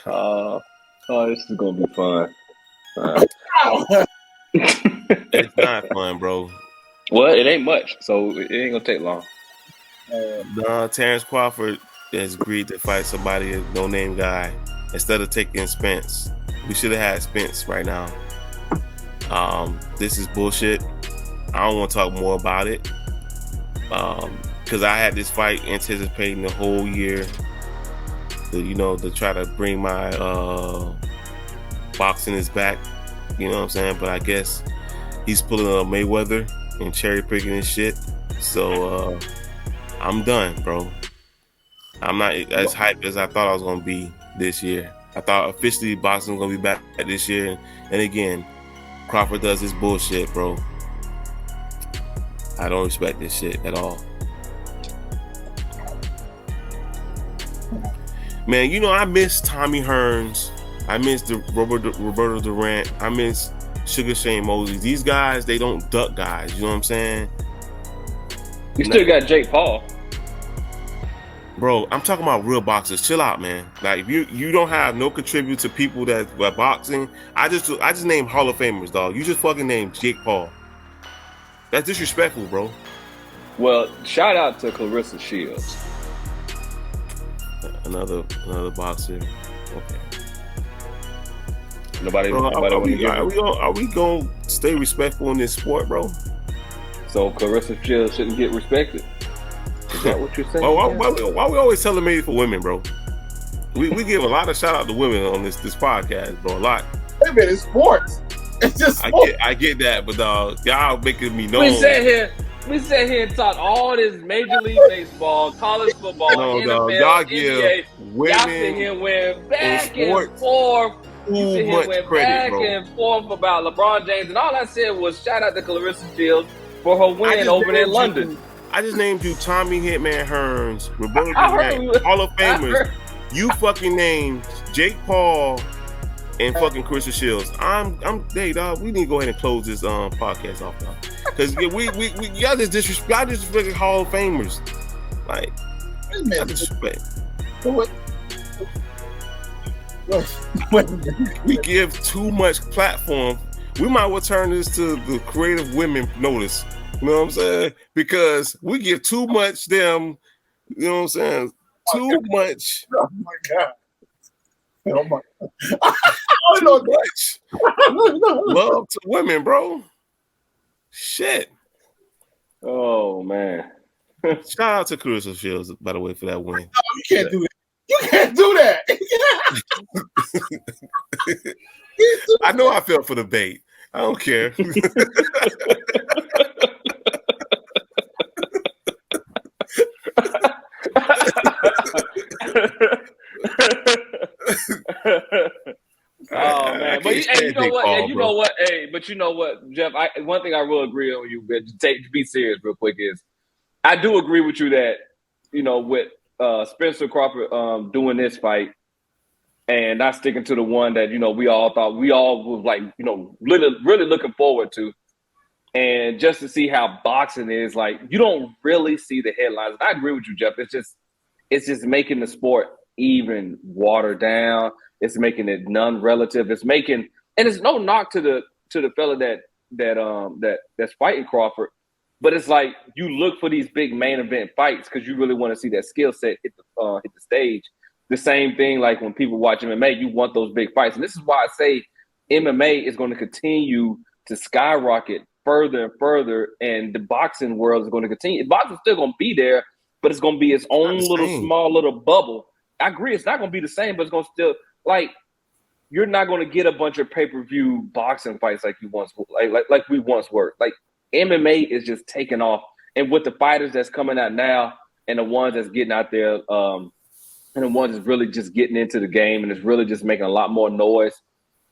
Oh, this is gonna be fun. It's not fun, bro. Well, it ain't much, so it ain't gonna take long. Terrence Crawford has agreed to fight somebody, a no-name guy, instead of taking Spence. We should have had Spence right now. This is bullshit. I don't want to talk more about it. Because I had this fight anticipating the whole year to try to bring my boxing is back. You know what I'm saying? But I guess he's pulling a Mayweather and cherry picking his shit. So I'm done, bro. I'm not as hyped as I thought I was gonna be this year. I thought officially boxing was gonna be back this year. And again, Crawford does his bullshit, bro. I don't respect this shit at all. Man, I miss Tommy Hearns. I miss the Roberto Durant. I miss Sugar Shane Mosley. These guys, they don't duck guys. You know what I'm saying? You still got Jake Paul. Bro, I'm talking about real boxers. Chill out, man. Like, if you don't have no contribute to people that are boxing, I just named Hall of Famers, dog. You just fucking named Jake Paul. That's disrespectful, bro. Well, shout out to Clarissa Shields. Another boxer. Okay. Are we gonna stay respectful in this sport, bro? So Clarissa Shields shouldn't get respected. Is that what you're saying? Why we always telling made for women, bro? We give a lot of shout out to women on this podcast, bro. A lot. Wait a minute, it's sports. It's just sports. I get that, but y'all making me know. We sat here and talked all this Major League Baseball, college football, NFL, y'all NBA. give women y'all sit here and went back and forth. You sit here and went back and forth about LeBron James, and all I said was shout out to Clarissa Shields for her win over in London. I just named you Tommy Hitman Hearns, Roberto Durant, Hall of Famers. You fucking named Jake Paul and fucking Clarissa Shields. Hey, dog, we need to go ahead and close this podcast off now. Because y'all just disrespect Hall of Famers. Like, y'all disrespect. We give too much platform. We might well turn this to the creative women notice. You know what I'm saying? Because we give too much them, you know what I'm saying? Too much. Oh my God. Oh my God. Too much love to women, bro. Shit. Oh, man. Shout out to Clarissa Shields, by the way, for that win. No, you can't do that. You can't do that. I know I fell for the bait. I don't care. Oh man, but you know what, Jeff? One thing I will agree on you, but to be serious real quick is, I do agree with you that with Spencer Crawford doing this fight and not sticking to the one that we all was like really looking forward to, and just to see how boxing is, like, you don't really see the headlines. I agree with you, Jeff. It's just making the sport even watered down. It's making it non-relative. It's making, and it's no knock to the fella that's fighting Crawford, but it's like you look for these big main event fights because you really want to see that skill set hit the stage. The same thing like when people watch MMA, you want those big fights, and this is why I say MMA is going to continue to skyrocket further and further, and the boxing world is going to continue. Boxing's still going to be there, but it's going to be its own small little bubble. I agree, it's not going to be the same, but it's going to still, like, you're not going to get a bunch of pay-per-view boxing fights like we once were. Like, MMA is just taking off, and with the fighters that's coming out now, and the ones that's getting out there, and the ones that's really just getting into the game, and it's really just making a lot more noise.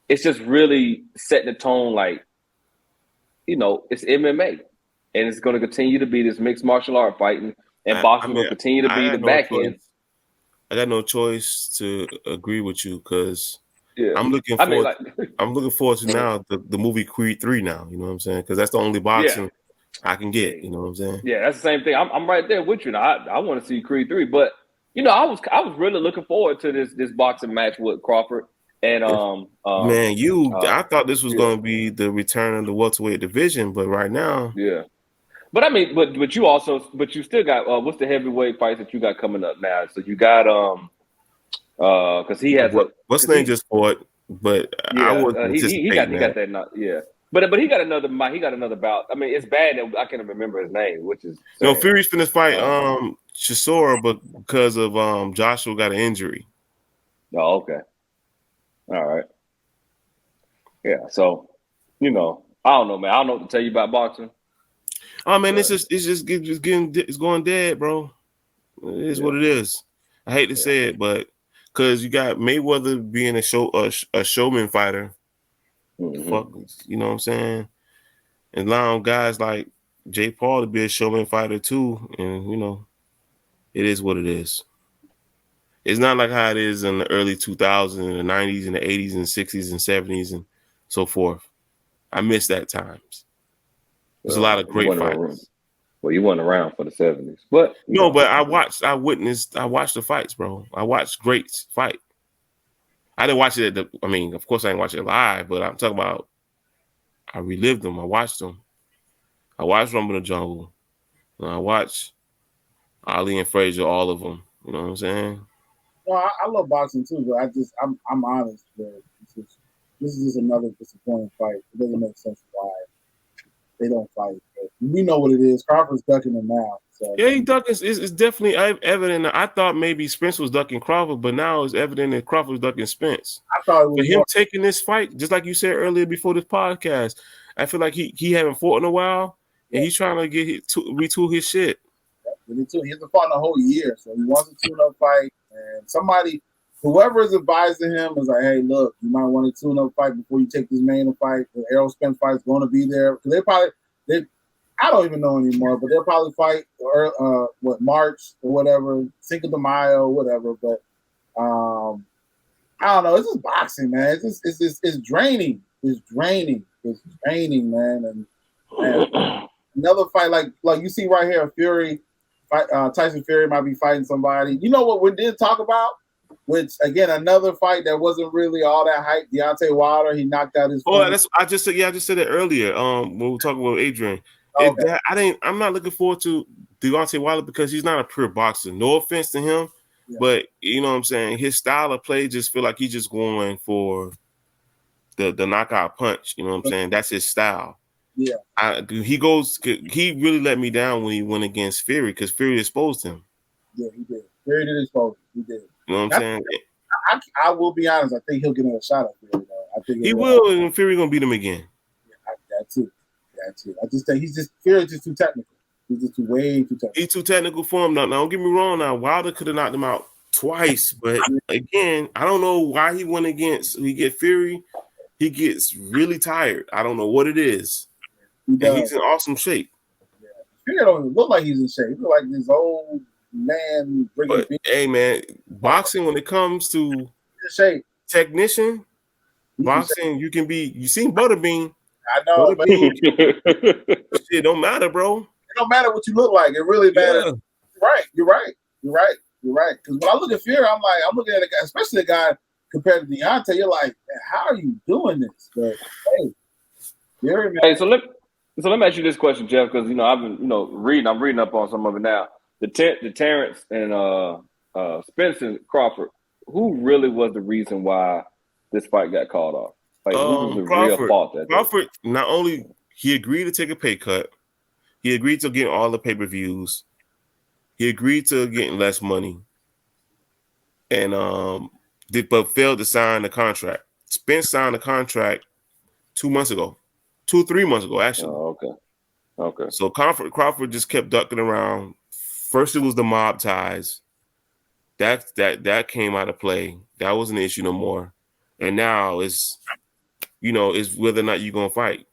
It's just really setting the tone, like, it's MMA, and it's going to continue to be this mixed martial art fighting, and boxing will continue to be the back end. I got no choice to agree with you because I'm looking forward to now the movie Creed 3 now. You know what I'm saying? Because that's the only boxing I can get. You know what I'm saying? Yeah, that's the same thing. I'm right there with you. Now, I want to see Creed 3, but I was really looking forward to this boxing match with Crawford and Man, I thought this was yeah, going to be the return of the welterweight division, but right now, yeah. But I mean, but you still got what's the heavyweight fights that you got coming up now? So you got because he has what's name just fought, but I yeah wasn't he anticipating got that. that not yeah. But he got another bout. I mean, it's bad that I can't remember his name, which is No, sad. Fury's finna fight Chisora, but because of Joshua got an injury. Oh, okay. All right. Yeah. So, I don't know, man. I don't know what to tell you about boxing. Oh man, it's going dead, bro. It is what it is. I hate to say it, but because you got Mayweather being a showman fighter, fuck, you know what I'm saying, and allowing guys like Jake Paul to be a showman fighter too, and it is what it is. It's not like how it is in the early 2000s, and the 90s, and the 80s, and 60s, and 70s, and so forth. I miss that times. There's a lot of great fights. Well, you weren't around for the 70s, but no, but I watched the fights, bro. I watched greats fight. I didn't watch it of course I didn't watch it live, but I'm talking about I relived them. I watched them. I watched Rumble in the Jungle. And I watched Ali and Frazier, all of them. You know what I'm saying? Well, I love boxing too, but I'm honest. This is just another disappointing fight. It doesn't make sense why they don't fight. But we know what it is. Crawford's ducking him now. So. Yeah, he ducking. It's definitely evident. I thought maybe Spence was ducking Crawford, but now it's evident that Crawford was ducking Spence. I thought it was for him taking this fight, just like you said earlier before this podcast. I feel like he haven't fought in a while, and he's trying to retool his shit. He hasn't fought in a whole year, so he wants a tune-up fight. And whoever is advising him is like, "Hey, look, you might want a tune-up fight before you take this main fight. The Errol Spence fight is going to be there because I don't even know anymore, but they'll probably fight March or whatever, Cinco de Mayo, whatever. But I don't know. It's just boxing, man. It's draining. It's draining, man. And another fight like you see right here, Fury. Tyson Fury might be fighting somebody. You know what we did talk about? Which again, another fight that wasn't really all that hype. Deontay Wilder, he knocked out his. I just said that earlier. When we were talking with Adrian, I'm not looking forward to Deontay Wilder because he's not a pure boxer. No offense to him, but you know what I'm saying. His style of play just feel like he's just going for the knockout punch. You know what I'm saying? That's his style. Yeah, he really let me down when he went against Fury because Fury exposed him. Yeah, he did. Fury did expose him. He did. You know what I'm saying? I will be honest. I think he'll get another shot at Fury. Though. I think he will, and Fury gonna beat him again. Yeah, that too. I just think Fury's just too technical. He's just way too technical. He's too technical for him. Now, don't get me wrong. Now Wilder could have knocked him out twice, but again, I don't know why he went against. He get Fury. He gets really tired. I don't know what it is. And he's in awesome shape. Yeah. Fury don't even look like he's in shape. He look like this old man. But hey, man, boxing when it comes to shape technician, boxing you can be. You seen Butterbean? I know. It don't matter, bro. It don't matter what you look like. It really matters. Yeah. You're right. Because when I look at Fury, I'm looking at a guy, especially a guy compared to Deontay. You're like, man, how are you doing this? But hey, Fury, man. Hey, so let me ask you this question, Jeff, because I've been reading. I'm reading up on some of it now. The Terrence and Spencer Crawford. Who really was the reason why this fight got called off? Like, who was the real fault? Crawford not only he agreed to take a pay cut, he agreed to get all the pay-per-views, he agreed to getting less money, and but failed to sign the contract. Spence signed the contract 3 months ago, actually. Oh, okay. So Crawford just kept ducking around. First, it was the mob ties. That came out of play. That wasn't an issue no more. And now it's whether or not you're gonna fight.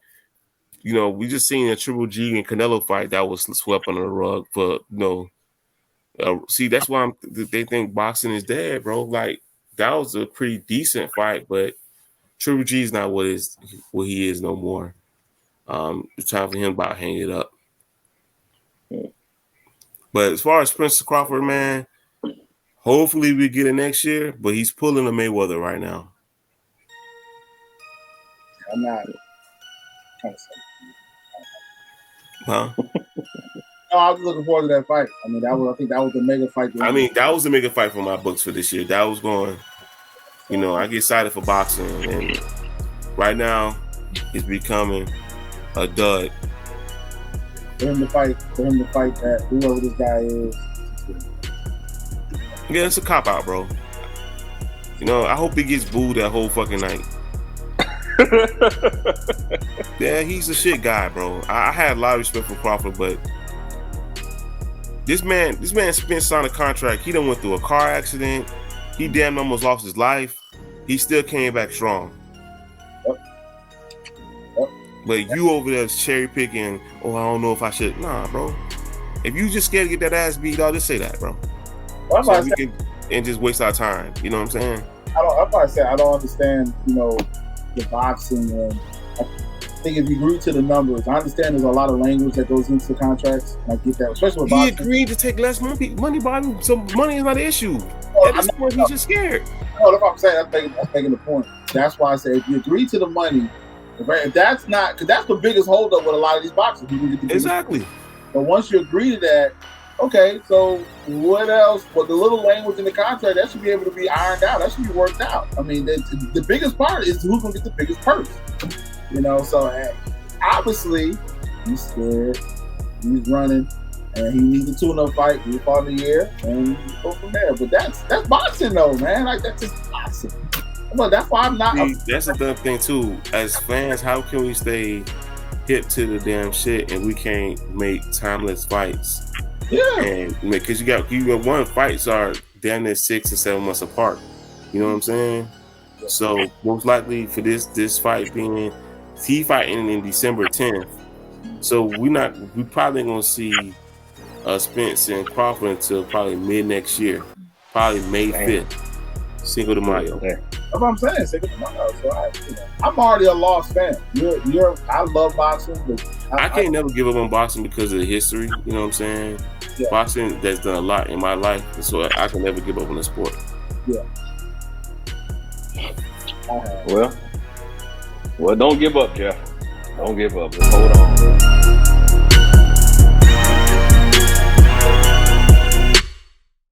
We just seen a Triple G and Canelo fight that was swept under the rug for see, that's why they think boxing is dead, bro. Like that was a pretty decent fight, but Triple G is not what he is no more. It's time for him to about hang it up. But as far as Spencer Crawford, man, Hopefully we get it next year, but he's pulling a Mayweather right now. I'm not trying to say. Huh? No, I was looking forward to that fight. I mean, I think that was the mega fight. That was the mega fight for my books for this year. That was going, I get excited for boxing, and right now it's becoming a dud. For him to fight that whoever this guy is. Yeah, it's a cop out, bro. I hope he gets booed that whole fucking night. Yeah, he's a shit guy, bro. I had a lot of respect for Crawford, but this man spent signed a contract. He done went through a car accident. He damn almost lost his life. He still came back strong. Yep. But you over there cherry picking. Oh, I don't know if I should. Nah, bro. If you just scared to get that ass beat, I'll just say that, bro. Well, so we can and just waste our time. You know what I'm saying? I don't understand. The boxing, and I think if you agree to the numbers, I understand there's a lot of language that goes into the contracts. And I get that, especially with boxing. He agreed to take less money, Bobby. So money is not an issue. At this point, he's just scared. No, that's what I'm saying. That's making the point. That's why I say if you agree to the money, if that's not, because that's the biggest holdup with a lot of these boxers. Exactly. But once you agree to that, okay, so what else? But the little language in the contract, that should be able to be ironed out. That should be worked out. I mean, the biggest part is who's going to get the biggest purse. So obviously he's scared. He's running, and he needs a tune-up fight. He's part of the year, and go from there. But that's boxing, though, man. Like, that's just boxing. But that's why I'm not. That's the thing too. As fans, how can we stay hip to the damn shit and we can't make timeless fights? Yeah, and because you got one fights are damn near 6 or 7 months apart. You know what I'm saying? Yeah. So most likely for this fight being he fighting in December 10th. So we probably gonna see Spence and Crawford until probably mid next year, probably May 5th, Cinco de Mayo. That's what I'm saying, Cinco de Mayo. So I'm already a lost fan. I love boxing, but I can't never give up on boxing because of the history. You know what I'm saying? Yeah. Boxing that's done a lot in my life, so I can never give up on the sport. Yeah. Well, don't give up, Jeff. Don't give up. Just hold on.